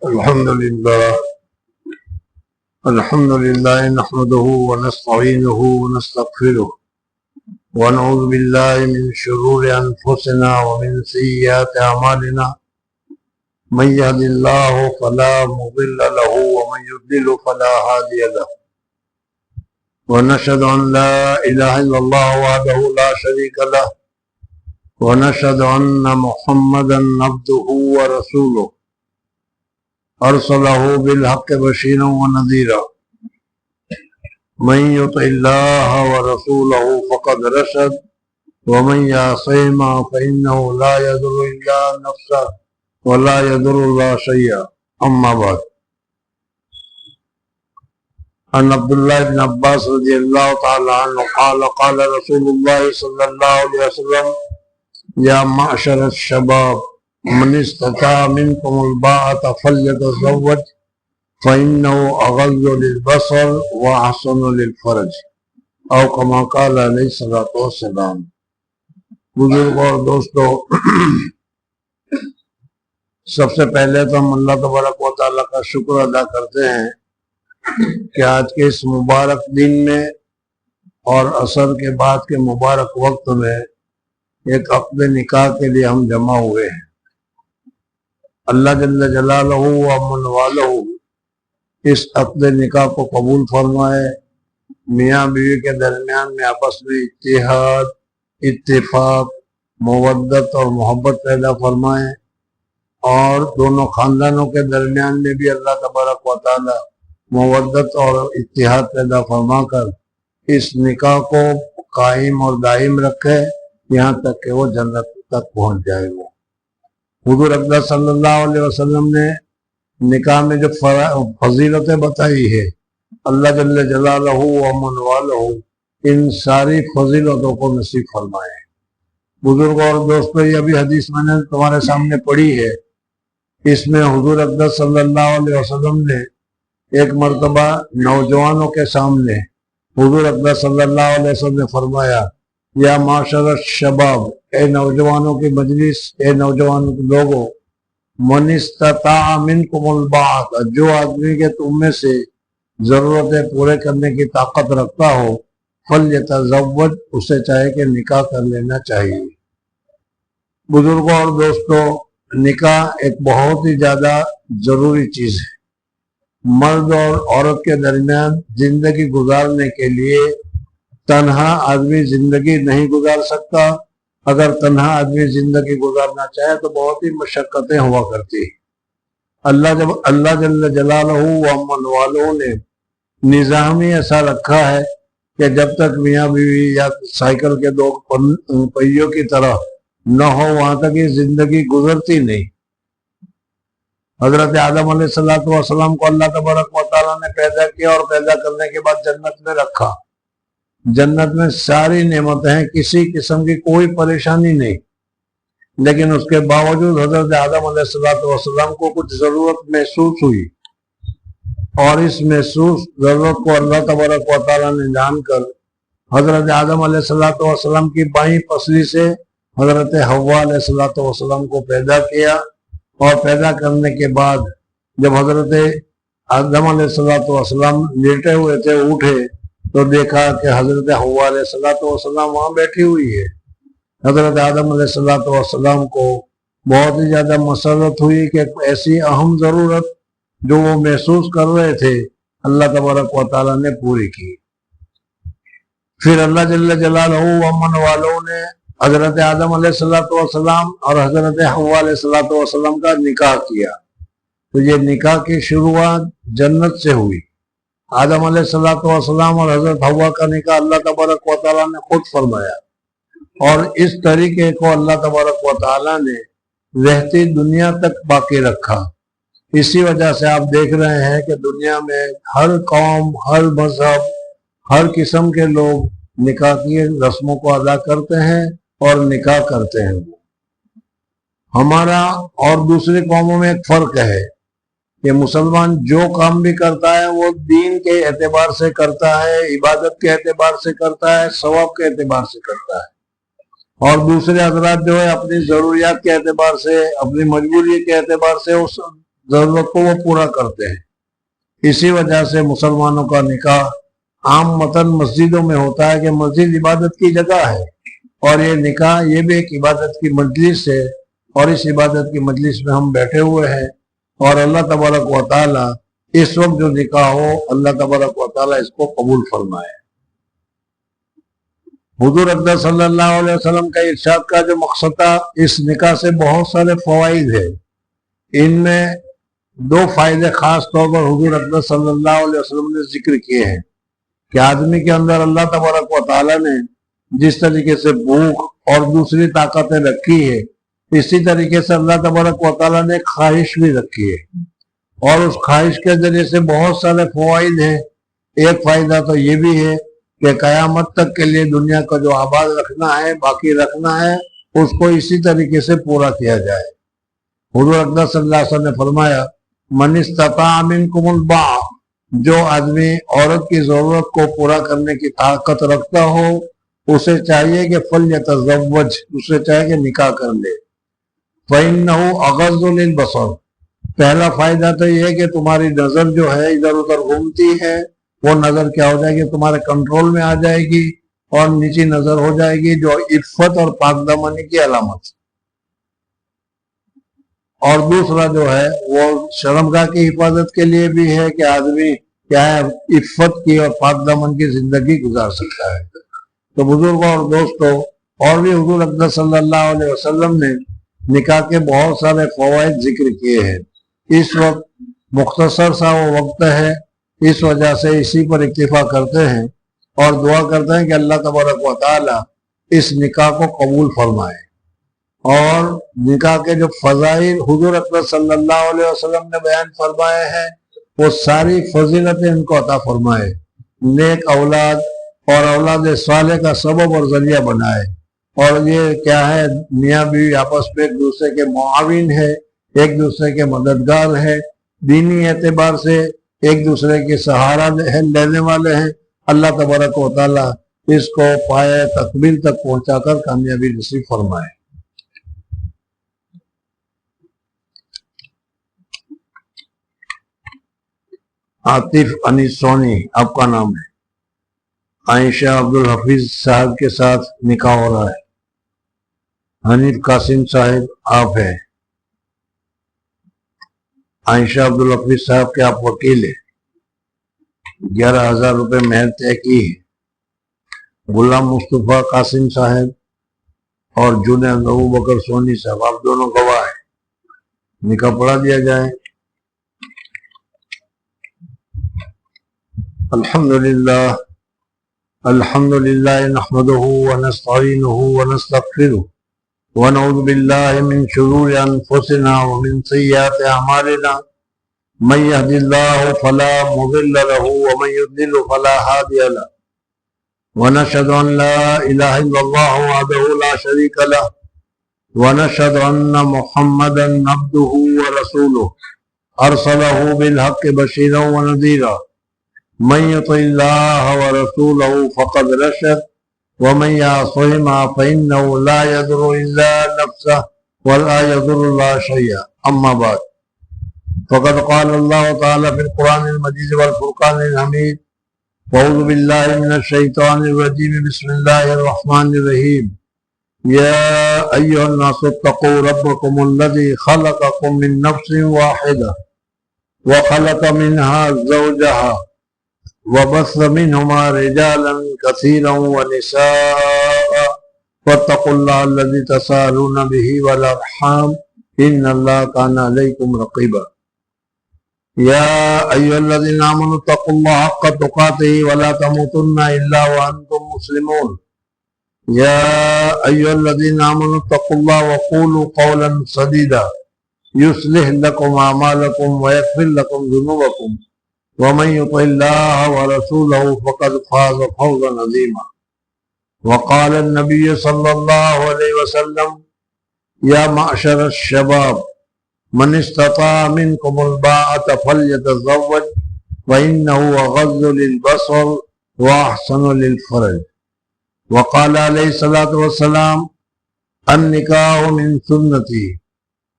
الحمد لله نحمده ونستعينه ونستغفره ونعوذ بالله من شرور أنفسنا ومن سيئات أعمالنا من يهد الله فلا مضل له ومن يضلل فلا هادي له ونشهد أن لا إله إلا الله وحده لا شريك له ونشهد أن محمدا عبده ورسوله أرسله بالحق بشيرا ونذيرا من يطع الله ورسوله فقد رشد ومن يعصهما فإنه لا يضر إلا نفسه ولا يضر الله شيئا أما بعد عن عبد الله بن عباس رضي الله تعالى عنه قال قال رسول الله صلى الله عليه وسلم يا معشر الشباب من استطاع منكم الباءة فليتزوج فإنه أغض للبصر وأحسن للفرج أو كما قال عليه الصلاة والسلام. بزرگ اور دوستو، سب سے پہلے تو ہم اللہ تبارک و تعالیٰ کا شکر ادا کرتے ہیں کہ آج کے اس مبارک دن میں اور عصر کے بعد کے مبارک وقت میں ایک عقد نکاح کے لیے ہم جمع ہوئے ہیں. اللہ جل جلالہ و من والہ اس عقد نکاح کو قبول فرمائے، میاں بیوی کے درمیان میں آپس میں اتحاد، اتفاق، مودت اور محبت پیدا فرمائے، اور دونوں خاندانوں کے درمیان میں بھی اللہ تبارک و تعالی مودت اور اتحاد پیدا فرما کر اس نکاح کو قائم اور دائم رکھے یہاں تک کہ وہ جنت تک پہنچ جائے. وہ حضور اقدس صلی اللہ علیہ وسلم نے نکاح میں جو فضیلتیں بتائی ہے، اللہ جل جلالہ و من والہ ان ساری فضیلتوں کو نصیب فرمائے. بزرگ اور دوستو، یہ ابھی حدیث میں نے تمہارے سامنے پڑھی ہے. اس میں حضور اقدس صلی اللہ علیہ وسلم نے ایک مرتبہ نوجوانوں کے سامنے حضور اقدس صلی اللہ علیہ وسلم نے فرمایا، یا معاشر الشباب، اے نوجوانوں کی مجلس، اے نوجوانوں کے لوگوں، من استطاع منکم الباءۃ، جو آدمی کے تم میں سے ضرورتیں پورے کرنے کی طاقت رکھتا ہو، فلیتزوج، اسے چاہے کہ نکاح کر لینا چاہیے. بزرگوں اور دوستو، نکاح ایک بہت ہی زیادہ ضروری چیز ہے. مرد اور عورت کے درمیان زندگی گزارنے کے لیے تنہا آدمی زندگی نہیں گزار سکتا. اگر تنہا آدمی زندگی گزارنا چاہے تو بہت ہی مشقتیں ہوا کرتی. اللہ جل جلالہ و من والہ نے نظام ہی ایسا رکھا ہے کہ جب تک میاں بیوی یا سائیکل کے دو پہیوں کی طرح نہ ہو وہاں تک یہ زندگی گزرتی نہیں. حضرت آدم علیہ السلام کو اللہ تبارک و تعالیٰ نے پیدا کیا اور پیدا کرنے کے بعد جنت میں رکھا. جنت میں ساری نعمتیں ہیں، کسی قسم کی کوئی پریشانی نہیں، لیکن اس کے باوجود حضرت آدم علیہ السلام کو کچھ ضرورت محسوس ہوئی، اور اس محسوس ضرورت کو اللہ تبارک و تعالیٰ نے جان کر حضرت آدم علیہ السلام کی بائیں پسلی سے حضرت حوا علیہ السلام کو پیدا کیا. اور پیدا کرنے کے بعد جب حضرت آدم علیہ السلام لیٹے ہوئے تھے، اٹھے تو دیکھا کہ حضرت حوا علیہ السلام وہاں بیٹھی ہوئی ہے. حضرت آدم علیہ السلام کو بہت ہی زیادہ مسرت ہوئی کہ ایسی اہم ضرورت جو وہ محسوس کر رہے تھے اللہ تبارک و تعالیٰ نے پوری کی. پھر اللہ جل جلالہ و من والہ نے حضرت آدم علیہ السلام اور حضرت حوا علیہ السلام کا نکاح کیا. تو یہ نکاح کی شروعات جنت سے ہوئی. آدم علیہ السلام اور حضرت حوا کا نکاح اللہ تبارک و تعالیٰ نے خود فرمایا، اور اس طریقے کو اللہ تبارک و تعالیٰ نے رہتی دنیا تک باقی رکھا. اسی وجہ سے آپ دیکھ رہے ہیں کہ دنیا میں ہر قوم، ہر مذہب، ہر قسم کے لوگ نکاح کی رسموں کو ادا کرتے ہیں اور نکاح کرتے ہیں. ہمارا اور دوسری قوموں میں ایک فرق ہے کہ مسلمان جو کام بھی کرتا ہے وہ دین کے اعتبار سے کرتا ہے، عبادت کے اعتبار سے کرتا ہے، ثواب کے اعتبار سے کرتا ہے. اور دوسرے حضرات جو ہے اپنی ضروریات کے اعتبار سے، اپنی مجبوری کے اعتبار سے اس ضرورت کو وہ پورا کرتے ہیں۔ اسی وجہ سے مسلمانوں کا نکاح عام متن مسجدوں میں ہوتا ہے کہ مسجد عبادت کی جگہ ہے، اور یہ نکاح یہ بھی ایک عبادت کی مجلس ہے، اور اس عبادت کی مجلس میں ہم بیٹھے ہوئے ہیں، اور اللہ تبارک و تعالی اس وقت جو نکاح ہو اللہ تبارک و تعالی اس کو قبول فرمائے۔ حضور اقدس صلی اللہ علیہ وسلم کا ارشاد کا جو مقصد تھا، اس نکاح سے بہت سارے فوائد ہیں۔ ان میں دو فائدے خاص طور پر حضور اقدس صلی اللہ علیہ وسلم نے ذکر کیے ہیں کہ آدمی کے اندر اللہ تبارک و تعالی نے جس طریقے سے بھوک اور دوسری طاقتیں رکھی ہے، اسی طریقے سے اللہ تبارک و تعالی نے ایک خواہش بھی رکھی ہے، اور اس خواہش کے ذریعے سے بہت سارے فوائد ہیں۔ ایک فائدہ تو یہ بھی ہے کہ قیامت تک کے لیے دنیا کا جو آباد رکھنا ہے، باقی رکھنا ہے، اس کو اسی طریقے سے پورا کیا جائے۔ حضور اقدس صلی اللہ علیہ وسلم نے فرمایا، من استطاع منکم الباء، جو آدمی عورت کی ضرورت کو پورا کرنے کی طاقت رکھتا ہو اسے چاہیے کہ فلیتزوج، اسے چاہیے کہ نکاح کر لے۔ فإنہ اغض للبصر، پہلا فائدہ تو یہ ہے کہ تمہاری نظر جو ہے ادھر ادھر گھومتی ہے، وہ نظر کیا ہو جائے گی، تمہارے کنٹرول میں آ جائے گی، اور نیچی نظر ہو جائے گی، جو عفت اور پاک دامنی کی علامت۔ اور دوسرا جو ہے وہ شرمگاہ کی حفاظت کے لیے بھی ہے کہ آدمی کیا ہے عفت کی اور پاک دامن کی زندگی گزار سکتا ہے۔ تو بزرگوں اور دوستوں، اور بھی حضور اقدس صلی اللہ علیہ وسلم نے نکاح کے بہت سارے فوائد ذکر کیے ہیں۔ اس وقت مختصر سا وہ وقت ہے، اس وجہ سے اسی پر اکتفا کرتے ہیں اور دعا کرتے ہیں کہ اللہ تبارک و تعالی اس نکاح کو قبول فرمائے، اور نکاح کے جو فضائل حضور اکرم صلی اللہ علیہ وسلم نے بیان فرمائے ہیں وہ ساری فضیلتیں ان کو عطا فرمائے، نیک اولاد اور اولاد صالح کا سبب اور ذریعہ بنائے، اور یہ کیا ہے میاں بیوی آپس میں ایک دوسرے کے معاون ہے، ایک دوسرے کے مددگار ہے، دینی اعتبار سے ایک دوسرے کے سہارا لینے والے ہیں۔ اللہ تبارک و تعالیٰ اس کو پائے تکمیل تک پہنچا کر کامیابی نصیب فرمائے۔ عاطف انیس سونی آپ کا نام ہے، عائشہ عبدالحفیظ صاحب کے ساتھ نکاح ہو رہا ہے، حنیف قاسم صاحب آپ ہیں، عائشہ عبدالحفیظ صاحب کے آپ وکیل ہیں، 11,000 روپے مہر طے کی ہے، غلام مصطفیٰ قاسم صاحب اور جنید ابو بکر سونی صاحب آپ دونوں گواہ ہیں، نکاح پڑھا دیا جائے۔ الحمدللہ نحمده ونستعینه ونستغفره ونعوذ باللہ من شرور انفسنا ومن سیئات اعمالنا، من يهد الله فلا مضل له ومن يضلل فلا هادي له، ونشهد ان لا اله الا الله وحده لا شريك له، ونشهد ان محمدا عبده ورسوله ارسله بالحق بشيرا ونذيرا، من يطع الله ورسوله فقد رشد، ومن يعصهما فإنه لا يضر إلا نفسه ولا يضر الله شيئا، أما بعد فقد قال الله تعالى في القرآن المجيد والفرقان الحميد، أعوذ بالله من الشيطان الرجيم، بسم الله الرحمن الرحيم، يا أيها الناس اتقوا ربكم الذي خلقكم من نفس واحدة وخلق منها زوجها وبث منهما رجالا كثيرا ونساء، واتقوا الله الذي تساءلون به والأرحام إن الله كان عليكم رقيبا، يا أيها الذين آمنوا اتقوا الله حق تقاته ولا تموتن إلا وأنتم مسلمون، يا أيها الذين آمنوا اتقوا الله وقولوا قولا سديدا يصلح لكم أعمالكم ويغفر لكم ذنوبكم، ومن يطع الله ورسوله فقد فاز فوزا عظيما، وقال النبي صلى الله عليه وسلم، يا معشر الشباب من استطاع منكم الباءة فليتزوج فإنه أغض للبصر وأحسن للفرج، وقال عليه الصلاة والسلام، النكاح من سنتي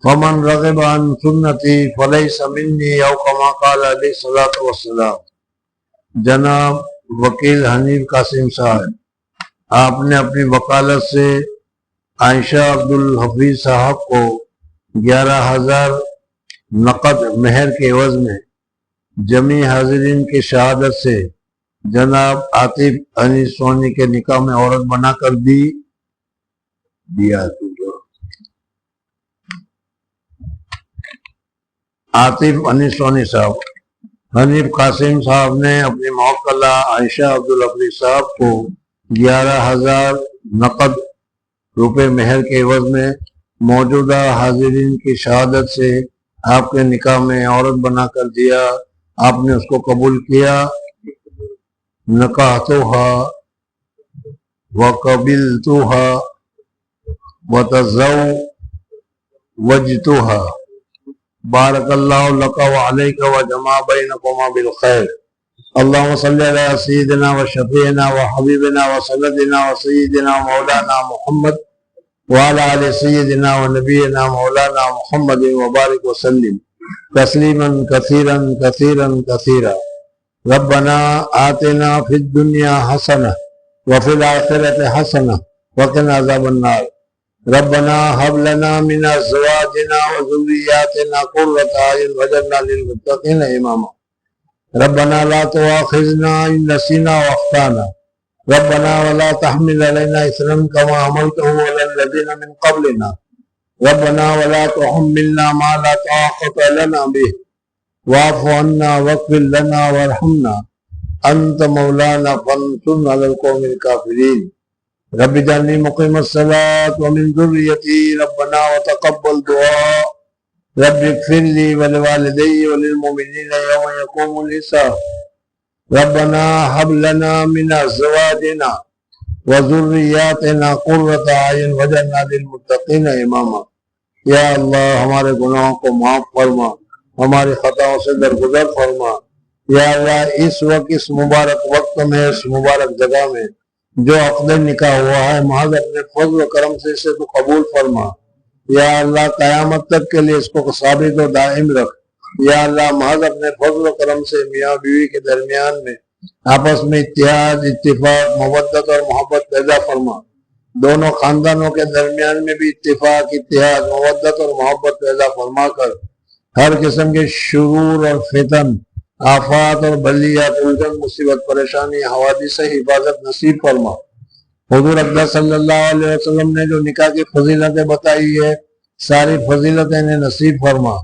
فمن رغب عن سنتی فلیس منی او کما قال علیہ الصلوۃ والسلام۔ جناب وکیل حنیف قاسم صاحب، آپ نے اپنی وکالت سے عائشہ عبدالحفیظ صاحب کو 11,000 نقد مہر کے عوض میں جمی حاضرین کی شہادت سے جناب عاطف انیس سونی کے نکاح میں عورت بنا کر دیا۔ عاطف انیس سونی صاحب، حنیف قاسم صاحب نے اپنی موکلہ عائشہ عبدالحفیظ صاحب کو 11,000 نقد روپے مہر کے عوض میں موجودہ حاضرین کی شہادت سے آپ کے نکاح میں عورت بنا کر دیا۔ آپ نے اس کو قبول کیا۔ نکاحتھا وقبلتھا وتزوجتھا بارک اللہ لک وعلیک وجمع بینکما بالخیر۔ اللہم صلی علی سیدنا و شفیعنا و حبیبنا و سندنا و سیدنا مولانا محمد وعلی آل سیدنا و نبینا مولانا محمد وبارک وسلم تسلیما کثیرا کثیرا کثیرا۔ ربنا آتنا فی الدنیا حسنہ وفی الآخرۃ حسنہ وقنا عذاب النار۔ ربنا هب لنا من ازواجنا وذرياتنا قرة اعين واجعلنا للمتقين اماما۔ ربنا لا تؤاخذنا ان نسينا واخطانا ربنا ولا تحمل علينا اثرا كما حملته على الذين من قبلنا ربنا ولا تحملنا ما لا طاقة لنا به واعف عنا واغفر لنا وارحمنا انت مولانا فانصرنا على القوم الكافرين۔ رب اجعلنی مقیم الصلاۃ ومن ذریتی ربنا وتقبل دعاء رب اغفر لی ولوالدی وللمؤمنین یوم یقوم الحساب۔ ربنا هب لنا من ازواجنا وذریاتنا قرۃ اعین واجعلنا للمتقین اماما۔ یا اللہ ہمارے گناہوں کو معاف فرما، ہماری خطاؤں سے درگزر فرما۔ یا اللہ اس وقت اس مبارک وقت میں اس مبارک جگہ میں جو عقد نکاح ہوا ہے محض اپنے فضل و کرم سے اسے تو قبول فرما۔ یا اللہ قیامت تک کے لیے اس کو ثابت و دائم رکھ۔ یا اللہ محض اپنے فضل و کرم سے میاں بیوی کے درمیان میں آپس میں اتحاد، اتفاق، مودت اور محبت پیدا فرما۔ دونوں خاندانوں کے درمیان میں بھی اتفاق، اتحاد، مودت اور محبت پیدا فرما کر ہر قسم کے شرور اور فتن، آفات اور بلیات، الجھن، مصیبت، پریشانی، حوادث سے حفاظت نصیب فرما۔ حضور اقدس صلی اللہ علیہ وسلم نے جو نکاح کی فضیلتیں بتائی ہے ساری فضیلتیں انہیں نصیب فرما،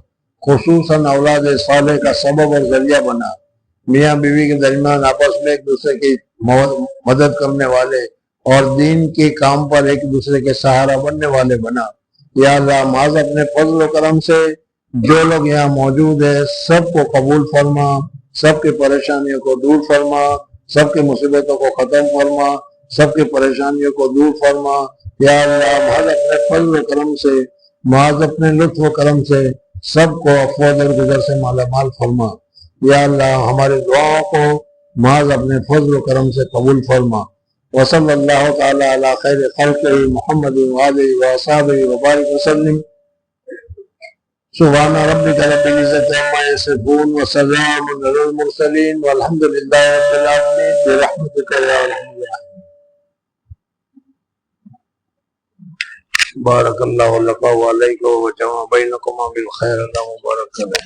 خصوصاً اولاد صالح کا سبب اور ذریعہ بنا، میاں بیوی کے درمیان آپس میں ایک دوسرے کی مدد کرنے والے اور دین کے کام پر ایک دوسرے کے سہارا بننے والے بنا۔ یا اللہ محض اپنے فضل و کرم سے جو لوگ یہاں موجود ہیں سب کو قبول فرما، سب کی پریشانیوں کو دور فرما، سب کی مصیبتوں کو ختم فرما، سب کی پریشانیوں کو دور فرما۔ یا اللہ محض اپنے فضل و کرم سے، محض اپنے لطف و کرم سے سب کو عفو و درگزر سے مالا مال فرما۔ یا اللہ ہماری دعاؤں کو محض اپنے فضل و کرم سے قبول فرما۔ وصلی اللہ تعالی علی خیر خلقہ محمد وآلہ وصحبہ وبارک وسلم۔ سبحان ربک رب العزت عما یصفون وسلام علی المرسلین والحمد للہ رب العالمین برحمتک یا ارحم الراحمین۔ بارک اللہ لک وعلیک وجمع بینکما بالخیر۔ اللہ مبارک کرے۔